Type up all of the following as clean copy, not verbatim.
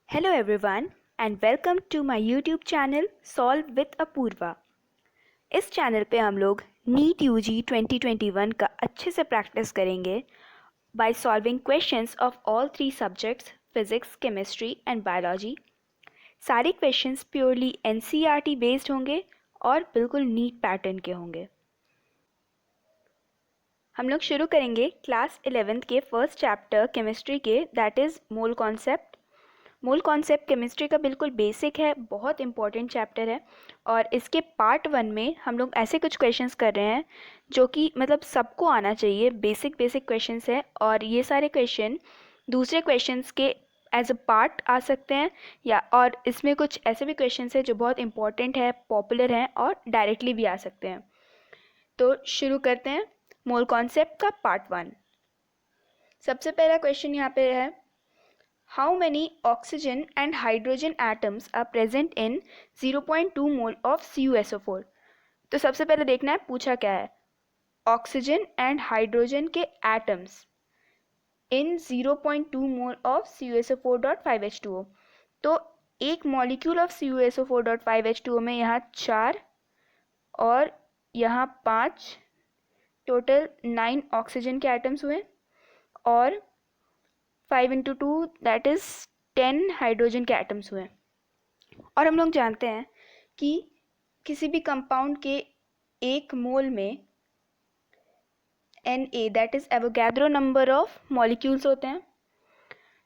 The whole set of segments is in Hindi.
Hello everyone and welcome to my YouTube channel Solve with Apurva। इस चैनल पे हम लोग नीट यूजी 2021 का अच्छे से प्रैक्टिस करेंगे by solving questions of all three subjects physics, chemistry and biology. सारे क्वेश्चंस प्योरली एनसीईआरटी बेस्ड होंगे और बिल्कुल नीट पैटर्न के होंगे। हम लोग शुरू करेंगे क्लास 11th के फर्स्ट चैप्टर केमिस्ट्री के, that is mole concept. Mole concept chemistry का बिल्कुल बेसिक है, बहुत इंपॉर्टेंट चैप्टर है और इसके पार्ट 1 में हम लोग ऐसे कुछ क्वेश्चंस कर रहे हैं जो कि मतलब सबको आना चाहिए। बेसिक क्वेश्चंस है और ये सारे क्वेश्चन दूसरे क्वेश्चंस के एज अ पार्ट आ सकते हैं या और इसमें कुछ ऐसे भी क्वेश्चंस है जो बहुत इंपॉर्टेंट है, पॉपुलर हैं और डायरेक्टली भी आ सकते हैं। तो शुरू करते हैं मोल कॉन्सेप्ट का पार्ट 1। सबसे पहला क्वेश्चन यहाँ पे है, How many oxygen and hydrogen atoms are present in 0.2 mole of CuSO4? तो सबसे पहले देखना है पूछा क्या है। ऑक्सीजन एंड हाइड्रोजन के atoms in 0.2 mole of CuSO4.5H2O। तो एक मॉलिक्यूल ऑफ CuSO4.5H2O में यहाँ 4 और यहाँ 5, टोटल 9 ऑक्सीजन के एटम्स हुए और 5 × 2 दैट इज़ 10 हाइड्रोजन के एटम्स हुए। और हम लोग जानते हैं कि किसी भी कंपाउंड के एक मोल में Na that is Avogadro number of molecules होते हैं।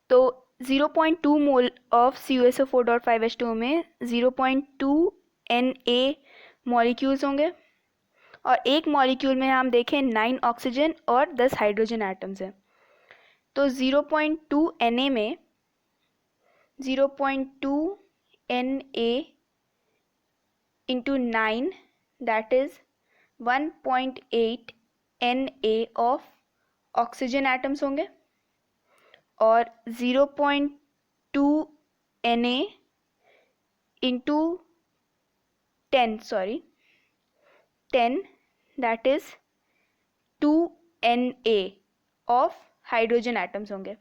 तो 0.2 मोल ऑफ CuSO4.5H2O में 0.2 Na मॉलिक्यूल्स होंगे और एक मॉलिक्यूल में हम देखें 9 ऑक्सीजन और 10 हाइड्रोजन एटम्स हैं। तो 0.2 Na में 0.2 Na into 9 that is 1.8 Na of oxygen atoms होंगे और 0.2 Na into 10 that is 2 Na of hydrogen atoms होंगे।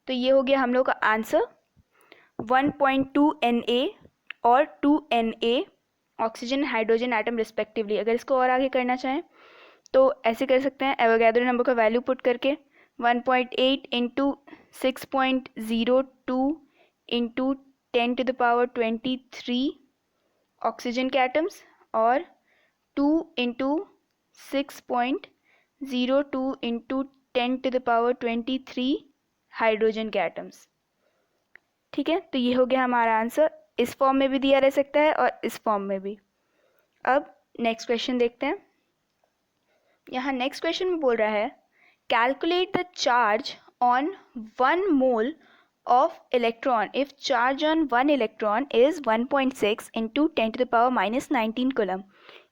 तो ये हो गया हम लोग का आंसर, 1.2 Na और 2 Na oxygen hydrogen atom respectively. अगर इसको और आगे करना चाहें तो ऐसे कर सकते हैं, एवोगैड्रो नंबर का वैल्यू पुट करके 1.8 इंटू 6.02 इंटू 10⁻23 ऑक्सीजन के एटम्स और 2 इंटू 6.02 इंटू 10⁻23 हाइड्रोजन के एटम्स। ठीक है, तो ये हो गया हमारा आंसर। इस फॉर्म में भी दिया रह सकता है और इस फॉर्म में भी। अब नेक्स्ट क्वेश्चन देखते हैं। यहाँ नेक्स्ट क्वेश्चन में बोल रहा है, calculate the charge on 1 mole of electron if charge on 1 electron is 1.6 into 10⁻−19 coulomb.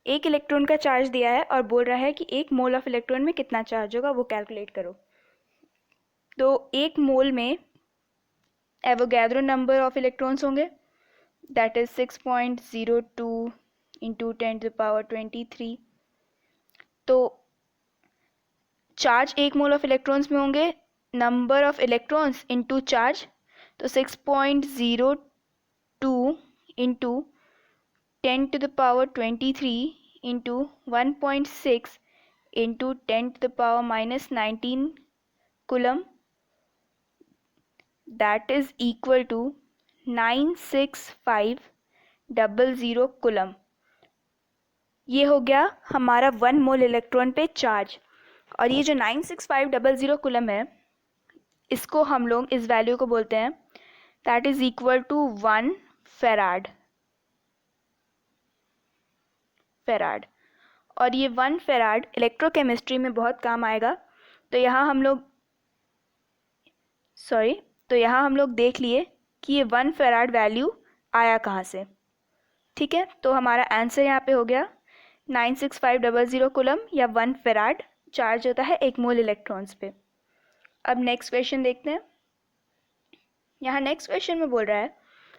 एक इलेक्ट्रॉन का चार्ज दिया है और बोल रहा है कि एक मोल ऑफ इलेक्ट्रॉन में कितना चार्ज होगा वो कैलकुलेट करो। तो एक मोल में एवोगैड्रो नंबर ऑफ इलेक्ट्रॉन्स होंगे दैट इज 6.02 इंटू 10⁻23। तो चार्ज एक मोल ऑफ इलेक्ट्रॉन्स में होंगे, number of electrons into charge, तो 6.02 into 10⁻23 into 1.6 into 10⁻−19 coulomb that is equal to 96500 coulomb. ये हो गया हमारा 1 मोल इलेक्ट्रॉन पे चार्ज। और ये जो 96500 कूलम है, इसको हम लोग इस वैल्यू को बोलते हैं that is equal to 1 farad. और ये 1 फेराड इलेक्ट्रोकेमिस्ट्री में बहुत काम आएगा। तो यहाँ हम लोग देख लिए कि ये 1 फेराड वैल्यू आया कहाँ से। ठीक है, तो हमारा आंसर यहाँ पे हो गया 96500 कूलम या 1 फेराड चार्ज होता है एक मोल इलेक्ट्रॉन्स पे। अब नेक्स्ट क्वेश्चन देखते हैं। यहाँ नेक्स्ट क्वेश्चन में बोल रहा है,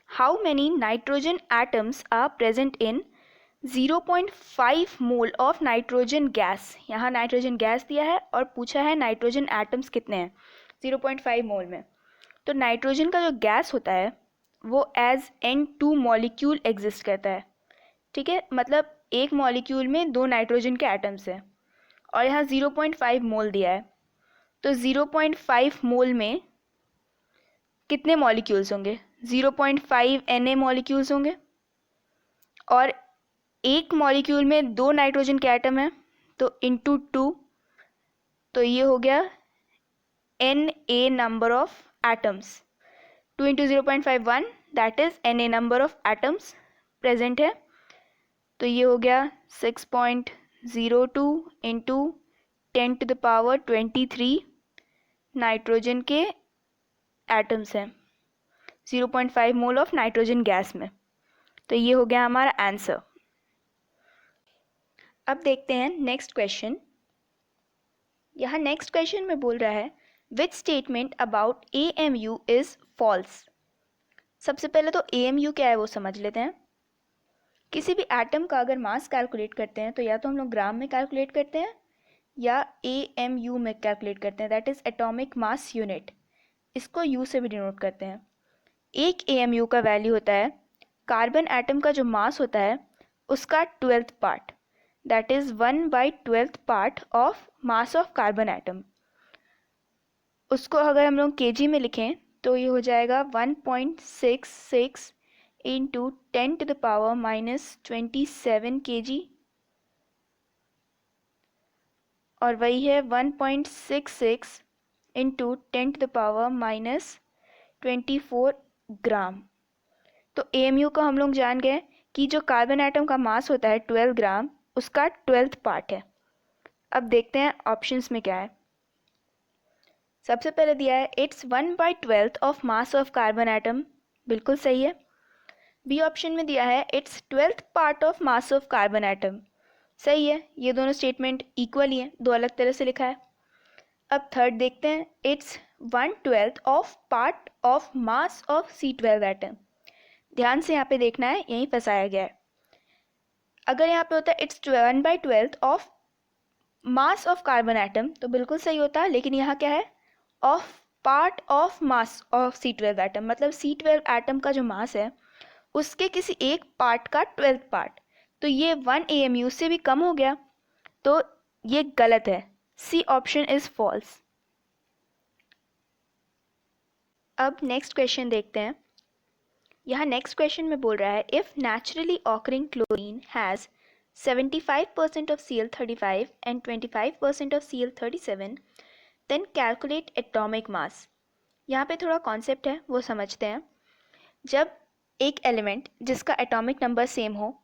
how many nitrogen atoms are present in 0.5 mole of nitrogen gas. यहाँ नाइट्रोजन गैस दिया है और पूछा है नाइट्रोजन एटम्स कितने हैं 0.5 मोल में। तो नाइट्रोजन का जो गैस होता है वो एज N2 मॉलिक्यूल एग्जिस्ट करता है, ठीक है, मतलब एक मॉलिक्यूल में 2 नाइट्रोजन के एटम्स हैं और यहाँ 0.5 मोल दिया है। तो 0.5 मोल में कितने मॉलिक्यूल्स होंगे? 0.5 Na मॉलिक्यूल्स होंगे और एक मॉलिक्यूल में 2 नाइट्रोजन के एटम हैं तो इंटू 2, तो ये हो गया Na number of atoms. 2 into 0.5 1, that is Na number of atoms present है। तो ये हो गया 6.02 इंटू 10⁻23 नाइट्रोजन के एटम्स हैं 0.5 मोल ऑफ नाइट्रोजन गैस में। तो ये हो गया हमारा आंसर। अब देखते हैं नेक्स्ट क्वेश्चन। यहाँ नेक्स्ट क्वेश्चन में बोल रहा है which statement about AMU is false. सबसे पहले तो AMU क्या है वो समझ लेते हैं। किसी भी एटम का अगर मास कैलकुलेट करते हैं तो या तो हम लोग ग्राम में कैलकुलेट करते हैं या AMU में कैलकुलेट करते हैं, that is atomic mass unit. इसको U से भी डिनोट करते हैं। एक AMU का वैल्यू होता है कार्बन एटम का जो मास होता है उसका 12th part, that is 1/12th part of mass of carbon atom. उसको अगर हम लोग kg में लिखें तो ये हो जाएगा 1.66 इंटू 10⁻⁻27 kg, और वही है 1.66 इंटू 10⁻⁻24 ग्राम। तो AMU को हम लोग जान गए कि जो कार्बन एटम का मास होता है 12 ग्राम, उसका 12th पार्ट है। अब देखते हैं ऑप्शंस में क्या है। सबसे पहले दिया है it's 1/12 of mass of carbon atom, बिल्कुल सही है। बी ऑप्शन में दिया है it's 12th part of mass of carbon atom, सही है। ये दोनों स्टेटमेंट इक्वल ही हैं, दो अलग तरह से लिखा है। अब थर्ड देखते हैं it's 1/12 of part of mass of C12 atom. ध्यान से यहाँ पे देखना है, यहीं फंसाया गया है। अगर यहाँ पे होता है it's 1/12 of mass of carbon atom तो बिल्कुल सही होता, लेकिन यहाँ क्या है of part of mass of C12 atom, मतलब C12 एटम का जो मास है उसके किसी एक पार्ट का 12th पार्ट। तो ये 1 AMU से भी कम हो गया, तो ये गलत है। C option is false. अब नेक्स्ट क्वेश्चन देखते हैं। यहाँ नेक्स्ट क्वेश्चन में बोल रहा है if naturally occurring chlorine has 75% of Cl35 and 25% of Cl37 then calculate atomic mass। यहाँ पे थोड़ा कॉन्सेप्ट है वो समझते हैं। जब एक एलिमेंट जिसका एटॉमिक नंबर सेम हो,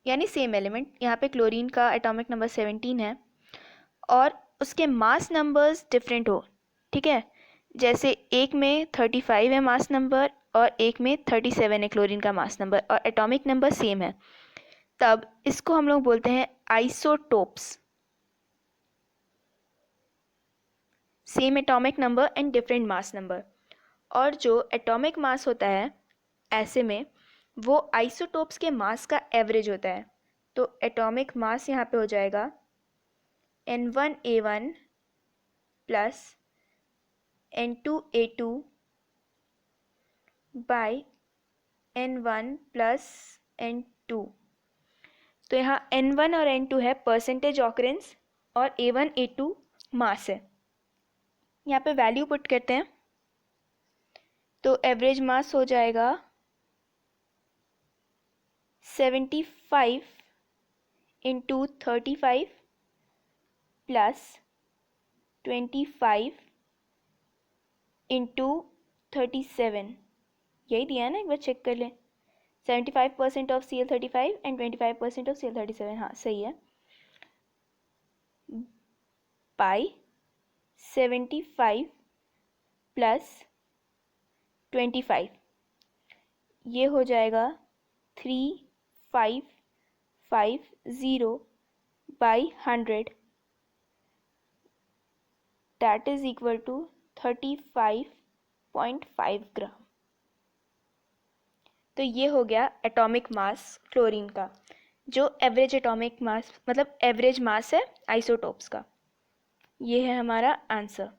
यानी सेम एलिमेंट, यहाँ पे क्लोरीन का एटॉमिक नंबर 17 है और उसके मास नंबर्स डिफरेंट हो, ठीक है, जैसे एक में 35 है मास नंबर और एक में 37 है क्लोरीन का मास नंबर और एटॉमिक नंबर सेम है, तब इसको हम लोग बोलते हैं isotopes. Same atomic number and different mass number. और जो एटॉमिक मास होता है ऐसे में वो आइसोटोप्स के मास का एवरेज होता है। तो एटॉमिक मास यहाँ पे हो जाएगा N1A1 plus N2A2 by N1 plus N2। तो यहाँ N1 और N2 है परसेंटेज ऑकरेंस और A1 A2 मास है। यहाँ पे वैल्यू पुट करते हैं तो एवरेज मास हो जाएगा 75 इंटू 35 प्लस 25 इंटू 37, यही दिया है ना, एक बार चेक कर लें। 75% of Cl35 and 25% of Cl37, हाँ सही है, बाई 75 प्लस 25, ये हो जाएगा 3550 by 100, that is equal to 35.5 gram. तो ये हो गया एटॉमिक मास क्लोरीन का, जो एवरेज एटॉमिक मास मतलब एवरेज मास है आइसोटोप्स का। ये है हमारा आंसर।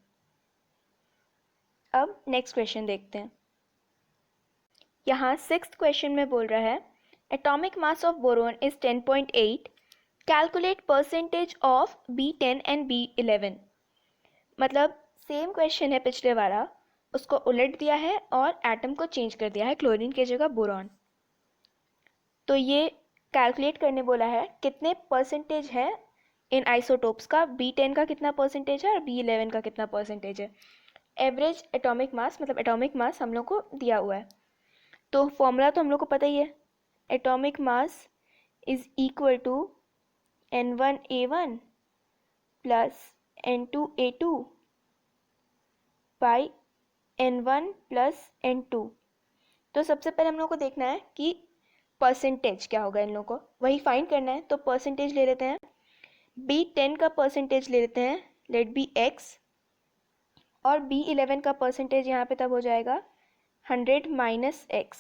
अब नेक्स्ट क्वेश्चन देखते हैं। यहाँ 6th क्वेश्चन में बोल रहा है atomic mass of boron is 10.8, calculate percentage of B10 and B11। मतलब सेम क्वेश्चन है पिछले वाला, उसको उलट दिया है और एटम को चेंज कर दिया है, क्लोरीन की जगह बोरॉन। तो ये कैलकुलेट करने बोला है कितने परसेंटेज है इन आइसोटोप्स का, B10 का कितना परसेंटेज है और B11 का कितना परसेंटेज है। एवरेज एटॉमिक मास मतलब एटॉमिक मास हम लोग को दिया हुआ है, तो फॉर्मूला तो हम लोग को पता ही है, atomic mass is equal to N1A1 plus N2A2 by N1 plus N2। तो सबसे पहले हम लोग को देखना है कि परसेंटेज क्या होगा, इन लोगों को वही फाइंड करना है। तो परसेंटेज ले लेते हैं, B10 का परसेंटेज ले लेते हैं, लेट बी x, और B11 का परसेंटेज यहाँ पे तब हो जाएगा 100 माइनस x।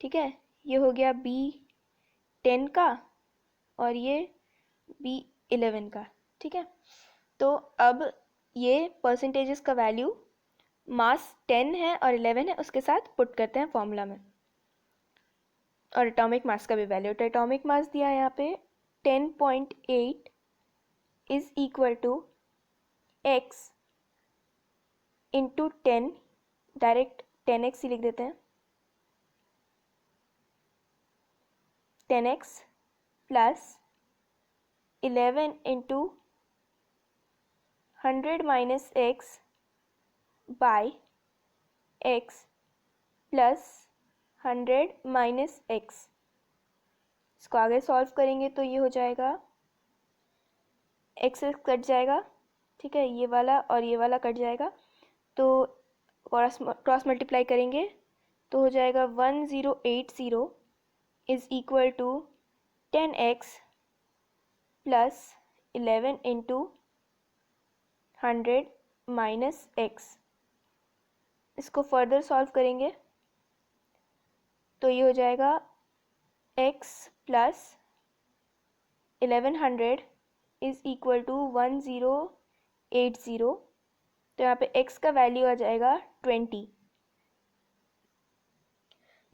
ठीक है, ये हो गया B10 का और ये B11 का। ठीक है, तो अब ये परसेंटेजेस का वैल्यू मास 10 है और 11 है, उसके साथ पुट करते हैं फॉर्मूला में, और एटॉमिक मास का भी वैल्यू। तो एटॉमिक मास दिया है यहाँ पे 10.8 is equal to x into 10, direct 10x ही लिख देते हैं, 10x plus 11 into 100 minus x by x plus 100 minus x। इसको आगे सॉल्व करेंगे तो ये हो जाएगा, x कट जाएगा, ठीक है, ये वाला और ये वाला कट जाएगा, तो क्रॉस मल्टीप्लाई करेंगे तो हो जाएगा 1080 is equal to 10x plus 11 into 100 minus x। इसको फर्दर सॉल्व करेंगे तो ये हो जाएगा x plus 1100 is equal to 1080। तो यहाँ पे x का वैल्यू आ जाएगा 20।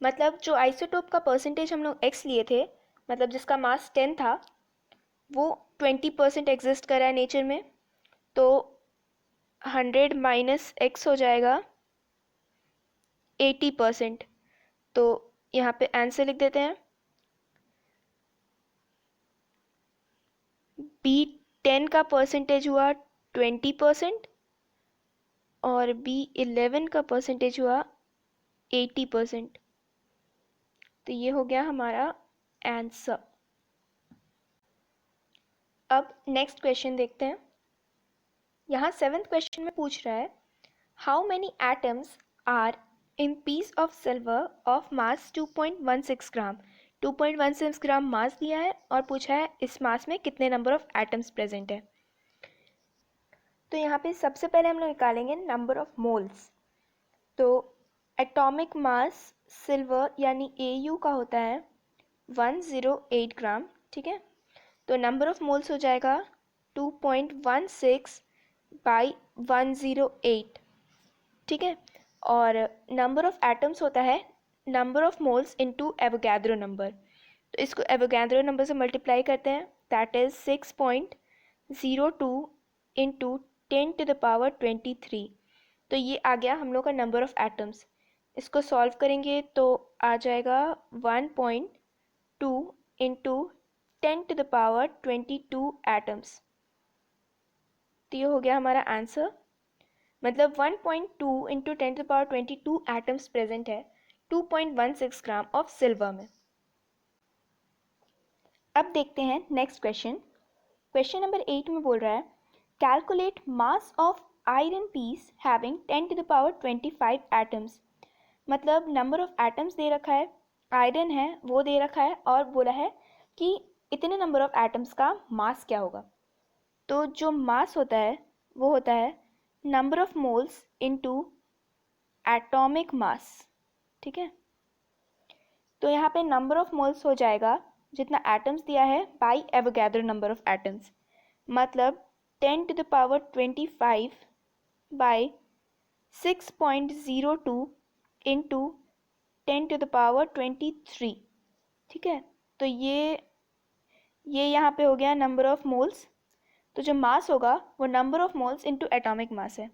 मतलब जो आइसोटोप का परसेंटेज हम लोग x लिए थे, मतलब जिसका मास 10 था, वो 20% एग्जिस्ट कर रहा है नेचर में, तो 100 माइनस x हो जाएगा 80%। तो यहाँ पे आंसर लिख देते हैं, B10 का परसेंटेज हुआ 20% और B11 का परसेंटेज हुआ 80%। तो ये हो गया हमारा आंसर। अब नेक्स्ट क्वेश्चन देखते हैं। यहाँ 7th क्वेश्चन में पूछ रहा है how many atoms are in piece of silver of mass 2.16 gram. 2.16 gram mass दिया है और पूछा है इस मास में कितने नंबर ऑफ एटम्स प्रेजेंट है। तो यहाँ पे सबसे पहले हम लोग निकालेंगे नंबर ऑफ मोल्स। तो एटॉमिक मास सिल्वर यानी AU का होता है 108 ग्राम। ठीक है, तो नंबर ऑफ मोल्स हो जाएगा 2.16 बाई 108। ठीक है, और नंबर ऑफ एटम्स होता है number of moles into Avogadro number. तो इसको एवोगैड्रो नंबर से मल्टीप्लाई करते हैं, that is 6.02 into 10 to the power 23। तो ये आ गया हम लोग का नंबर ऑफ एटम्स। इसको सॉल्व करेंगे तो आ जाएगा 1.2 into 10 to the power 22 atoms. तो ये हो गया हमारा आंसर। मतलब 1.2 into 10 to the power 22 atoms present है 2.16 ग्राम ऑफ सिल्वर में। अब देखते हैं नेक्स्ट क्वेश्चन। क्वेश्चन नंबर 8 में बोल रहा है calculate mass of iron piece having 10 to the power 25 atoms. मतलब नंबर ऑफ एटम्स दे रखा है, आयरन है वो दे रखा है, और बोला है कि इतने नंबर ऑफ एटम्स का मास क्या होगा। तो जो मास होता है वो होता है number of moles into atomic mass. ठीक है, तो यहाँ पे नंबर ऑफ मोल्स हो जाएगा जितना एटम्स दिया है by Avogadro number of atoms, मतलब 10 to the power 25 by 6.02 into 10⁻23। ठीक है, तो ये यहाँ पे हो गया नंबर ऑफ मोल्स। तो जो मास होगा वो number of moles into atomic mass है।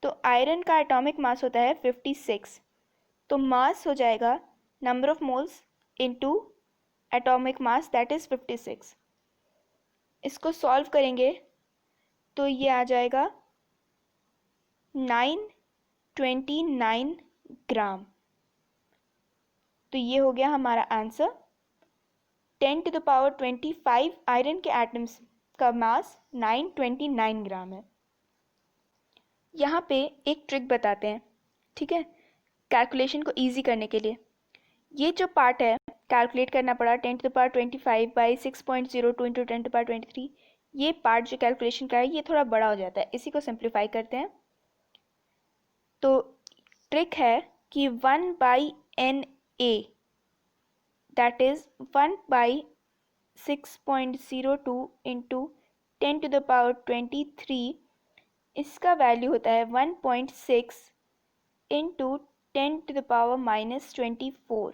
तो आयरन का एटॉमिक मास होता है 56, तो मास हो जाएगा number of moles into atomic mass that is 56। इसको सॉल्व करेंगे तो ये आ जाएगा 929 ग्राम। तो ये हो गया हमारा आंसर। 10⁻25 आयरन के एटम्स का मास 929 ग्राम है। यहाँ पे एक ट्रिक बताते हैं, ठीक है, कैलकुलेशन को इजी करने के लिए। ये जो पार्ट है कैलकुलेट करना पड़ा 10⁻25 बाई 6.02 इंटू 10⁻23, ये पार्ट जो कैलकुलेशन का है ये थोड़ा बड़ा हो जाता है, इसी को सिंप्लीफाई करते हैं। तो ट्रिक है कि 1/NA दैट इज़ 1/6.02 इंटू 10⁻23, इसका वैल्यू होता है 1.6 इंटू 10⁻−24।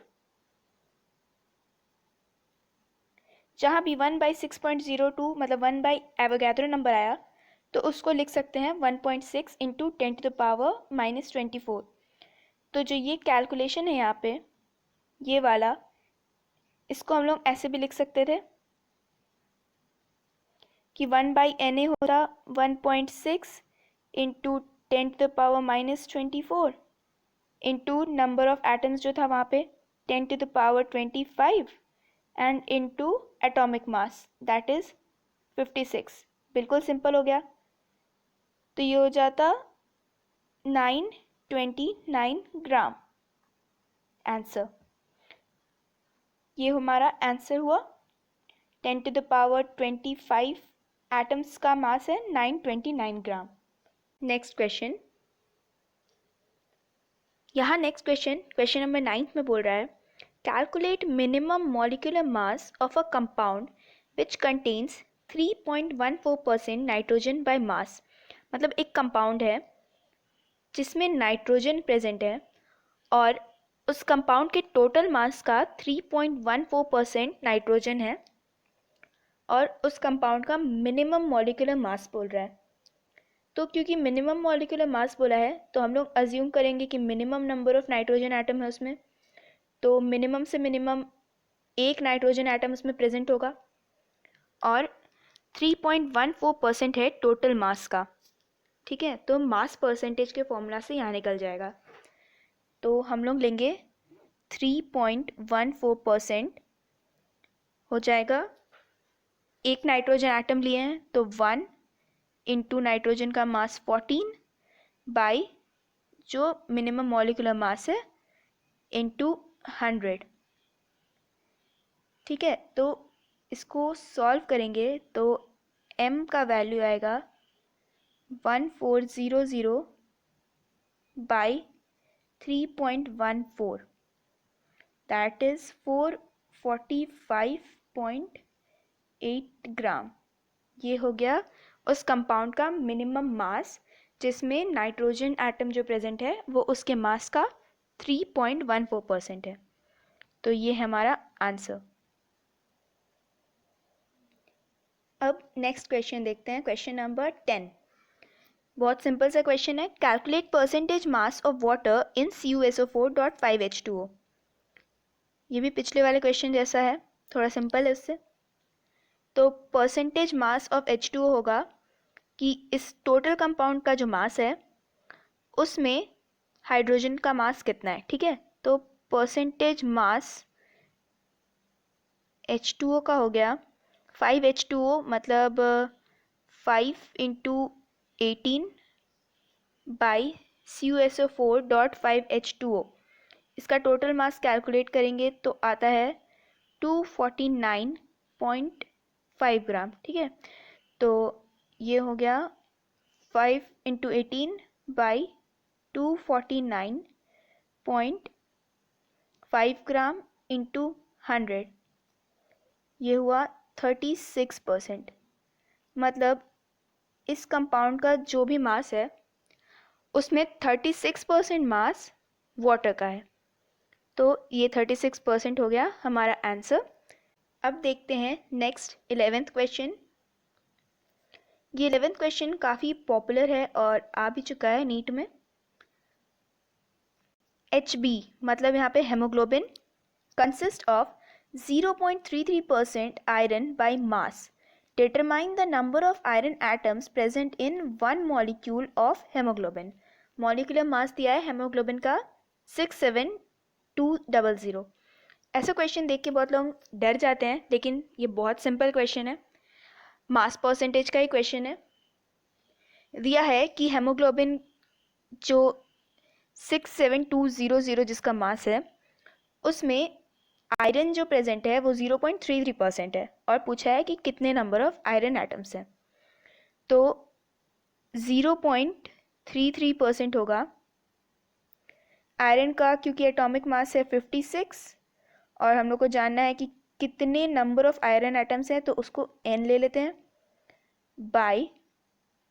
जहाँ भी 1/6.02 मतलब 1/एवोगैड्रो नंबर आया तो उसको लिख सकते हैं 1.6 इंटू 10⁻−24। तो जो ये कैलकुलेशन है यहाँ पे ये वाला, इसको हम लोग ऐसे भी लिख सकते थे कि 1/NA होता 1.6 into 10⁻−24 into number of atoms जो था वहाँ पे 10⁻25 and into atomic mass that is 56। बिल्कुल सिंपल हो गया। तो ये हो जाता 929 ग्राम आंसर। ये हमारा आंसर हुआ। 10⁻25 एटम्स का मास है 929 ग्राम। नेक्स्ट क्वेश्चन, यहाँ नेक्स्ट क्वेश्चन नंबर 9 में बोल रहा है calculate minimum molecular mass of a compound which contains 3.14% nitrogen by mass. मतलब एक कंपाउंड है जिसमें नाइट्रोजन प्रेजेंट है और उस कंपाउंड के टोटल मास का 3.14% नाइट्रोजन है और उस कंपाउंड का मिनिमम मॉलिक्यूलर मास बोल रहा है। तो क्योंकि मिनिमम मॉलिक्यूलर मास बोला है तो हम लोग अज्यूम करेंगे कि minimum number of nitrogen atom है उसमें, तो मिनिमम से मिनिमम एक नाइट्रोजन एटम उसमें प्रेजेंट होगा और 3.14% है टोटल मास का। ठीक है, तो मास परसेंटेज के फॉर्मूला से यहाँ निकल जाएगा। तो हम लोग लेंगे 3.14% हो जाएगा, एक नाइट्रोजन एटम लिए हैं तो 1 इंटू नाइट्रोजन का मास 14 बाई जो मिनिमम मॉलिक्यूलर मास है इंटू 100। ठीक है, तो इसको सॉल्व करेंगे तो m का वैल्यू आएगा 1400 बाई 3.14 दैट इज़ 445.8 ग्राम। ये हो गया उस कंपाउंड का मिनिमम मास जिसमें नाइट्रोजन एटम जो प्रेजेंट है वो उसके मास का 3.14% है। तो ये है हमारा आंसर। अब नेक्स्ट क्वेश्चन देखते हैं, क्वेश्चन नंबर 10। बहुत सिंपल सा क्वेश्चन है, calculate percentage mass of water in CuSO4.5H2O। ये भी पिछले वाले क्वेश्चन जैसा है, थोड़ा सिंपल है उससे। तो परसेंटेज मास ऑफ H2O होगा कि इस टोटल कंपाउंड का जो मास है उसमें हाइड्रोजन का मास कितना है। ठीक है, तो परसेंटेज मास H2O का हो गया 5H2O मतलब 5 इंटू 18 बाई CuSO4.5H2O। इसका टोटल मास कैलकुलेट करेंगे तो आता है 249.5 ग्राम। ठीक है, तो ये हो गया 5 इंटू 18 बाई 249.5 ग्राम इंटू 100, ये हुआ 36%। मतलब इस कंपाउंड का जो भी मास है उसमें 36% मास वाटर का है। तो ये 36% हो गया हमारा आंसर। अब देखते हैं नेक्स्ट 11th क्वेश्चन। ये 11th क्वेश्चन काफ़ी पॉपुलर है और आ भी चुका है नीट में। HB मतलब यहाँ पे haemoglobin consist of 0.33% iron by mass. Determine the number of iron atoms present in one molecule of haemoglobin. Molecular mass दिया है हेमोग्लोबिन का 67200। ऐसा क्वेश्चन देख के बहुत लोग डर जाते हैं, लेकिन ये बहुत सिंपल क्वेश्चन है, मास परसेंटेज का ही क्वेश्चन है। दिया है कि हेमोग्लोबिन जो 67200 जिसका मास है, उसमें आयरन जो प्रेजेंट है वो 0.33% है और पूछा है कि कितने नंबर ऑफ आयरन एटम्स हैं। तो 0.33% होगा आयरन का, क्योंकि एटॉमिक मास है 56 और हम लोग को जानना है कि कितने नंबर ऑफ आयरन एटम्स हैं, तो उसको n ले लेते हैं बाय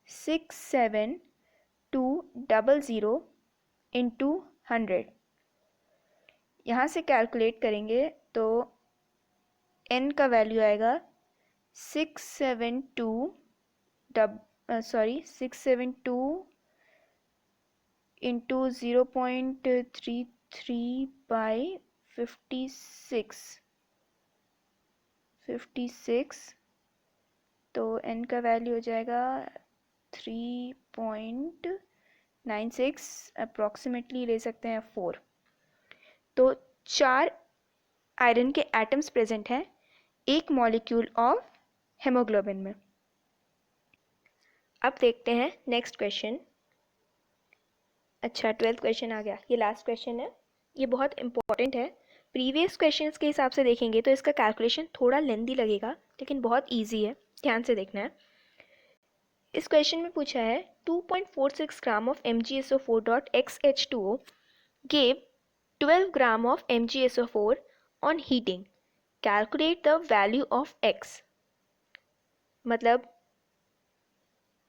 67200 इंटू 100। यहाँ से कैलकुलेट करेंगे तो n का वैल्यू आएगा 672 इंटू 0.33 बाई 56, तो n का वैल्यू हो जाएगा 3.96, अप्रॉक्सीमेटली ले सकते हैं 4। तो 4 आयरन के एटम्स प्रेजेंट हैं एक मॉलिक्यूल ऑफ हेमोग्लोबिन में। अब देखते हैं नेक्स्ट क्वेश्चन। अच्छा, 12th क्वेश्चन आ गया, ये लास्ट क्वेश्चन है। ये बहुत इंपॉर्टेंट है। प्रीवियस क्वेश्चंस के हिसाब से देखेंगे तो इसका कैलकुलेशन थोड़ा लेंदी लगेगा, लेकिन बहुत इजी है, ध्यान से देखना है। इस क्वेश्चन में पूछा है 2.46 gram of MgSO4.XH2O gave 12 gram of MgSO4 on heating. Calculate the value of X। मतलब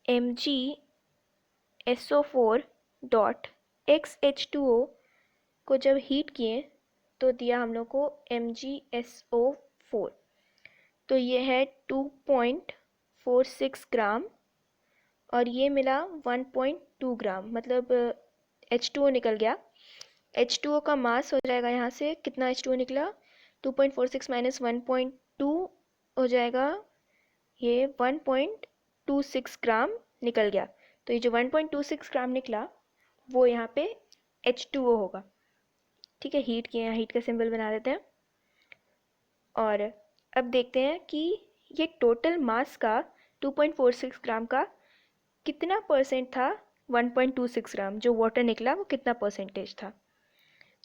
MgSO4.XH2O को जब हीट किए तो दिया हम लोग को MgSO4, तो ये है 2.46 ग्राम और ये मिला 1.2 ग्राम, मतलब H2O निकल गया। H2O का मास हो जाएगा, यहाँ से कितना H2O निकला, 2.46 माइनस 1.2 हो जाएगा, ये 1.26 ग्राम निकल गया। तो ये जो 1.26 ग्राम निकला वो यहाँ पे H2O होगा। ठीक है, हीट किए, यहाँ हीट का सिंबल बना देते हैं। और अब देखते हैं कि ये टोटल मास का 2.46 ग्राम का कितना परसेंट था। 1.26 ग्राम जो वाटर निकला वो कितना परसेंटेज था।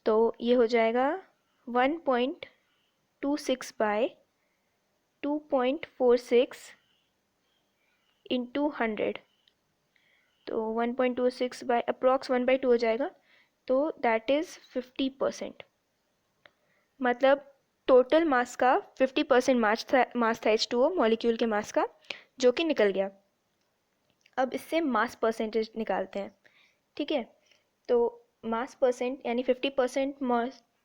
तो ये हो जाएगा 1.26 बाय 2.46 इंटू 100, तो 1.26 बाय अप्रॉक्स 1/2 हो जाएगा, तो दैट इज़ 50%। मतलब टोटल मास का 50% मास था H2O मॉलिक्यूल के मास का, जो कि निकल गया। अब इससे मास परसेंटेज निकालते हैं। ठीक है, तो मास परसेंट यानी 50%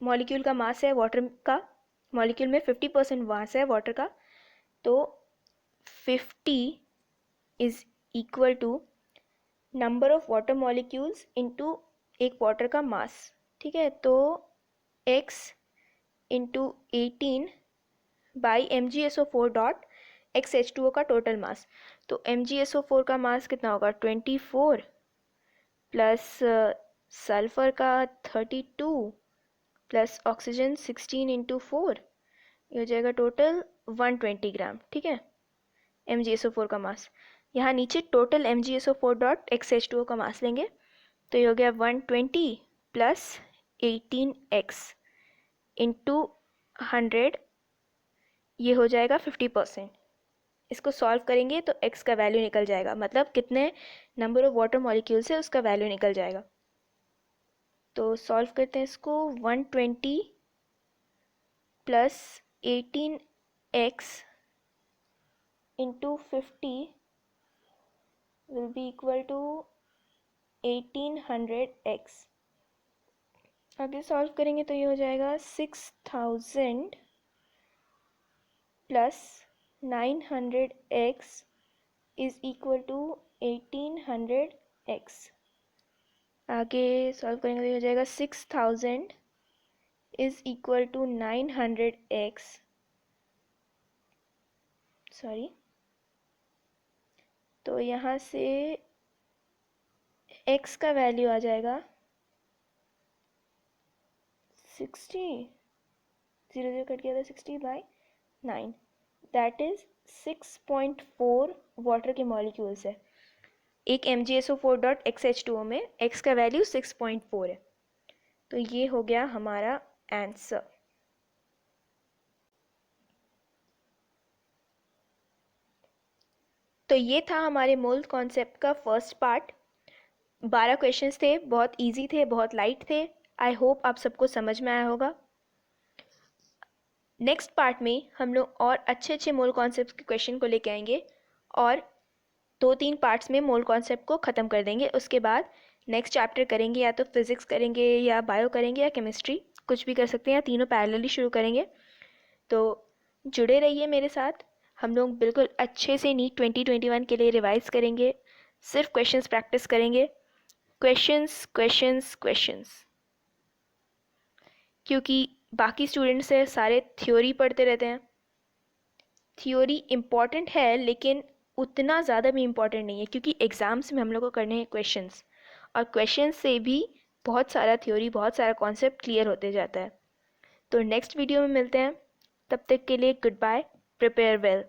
मॉलिक्यूल का मास है वाटर का, मॉलिक्यूल में 50% मास है वाटर का, तो 50 is equal to number of water molecules into एक वाटर का मास। ठीक है, तो x इंटू 18 बाई MgSO4.XH2O का टोटल मास। तो MgSO4 का मास कितना होगा, 24 प्लस सल्फर का 32 प्लस ऑक्सीजन 16 इंटू 4, ये हो जाएगा टोटल 120 ग्राम। ठीक है, MgSO4 का मास। यहाँ नीचे टोटल MgSO4.XH2O का मास लेंगे, तो ये हो गया 120 प्लस 18x इंटू 100, ये हो जाएगा 50%। इसको सॉल्व करेंगे तो x का वैल्यू निकल जाएगा, मतलब कितने नंबर ऑफ वाटर मॉलिक्यूल्स है उसका वैल्यू निकल जाएगा। तो सॉल्व करते हैं इसको, 120 plus 18x into 50 will be equal to 1800x। आगे सॉल्व करेंगे तो ये हो जाएगा 6000 plus 900x is equal to 1800x। आगे सॉल्व करेंगे तो ये हो जाएगा 6000 is equal to 900x, sorry, तो यहाँ से x का वैल्यू आ जाएगा 60, 0 0 कट गया था, 60/9, दैट इज 6.4 वाटर के मॉलिक्यूल्स है। एक MgSO4.xH2O में x का वैल्यू 6.4 है। तो ये हो गया हमारा आंसर। तो ये था हमारे मोल कॉन्सेप्ट का फर्स्ट पार्ट। 12 क्वेश्चंस थे, बहुत इजी थे, बहुत लाइट थे। आई होप आप सबको समझ में आया होगा। नेक्स्ट पार्ट में हम लोग और अच्छे अच्छे मोल कॉन्सेप्ट के क्वेश्चन को लेके आएंगे और 2-3 पार्ट्स में मोल कॉन्सेप्ट को ख़त्म कर देंगे। उसके बाद नेक्स्ट चैप्टर करेंगे, या तो फिज़िक्स करेंगे या बायो करेंगे या केमिस्ट्री, कुछ भी कर सकते हैं, या तीनों पैरेलली शुरू करेंगे। तो जुड़े रहिए मेरे साथ। हम लोग बिल्कुल अच्छे से नीट 2021 के लिए रिवाइज करेंगे, सिर्फ क्वेश्चंस प्रैक्टिस करेंगे, क्वेश्चंस क्वेश्चंस क्वेश्चंस, क्योंकि बाकी स्टूडेंट्स है सारे थ्योरी पढ़ते रहते हैं। थ्योरी इम्पॉर्टेंट है लेकिन उतना ज़्यादा भी इम्पॉर्टेंट नहीं है, क्योंकि एग्ज़ाम्स में हम लोग को करने हैं क्वेश्चंस, और क्वेश्चंस से भी बहुत सारा थ्योरी, बहुत सारा कॉन्सेप्ट क्लियर होते जाता है। तो नेक्स्ट वीडियो में मिलते हैं, तब तक के लिए गुड बाय, प्रिपेयर वेल।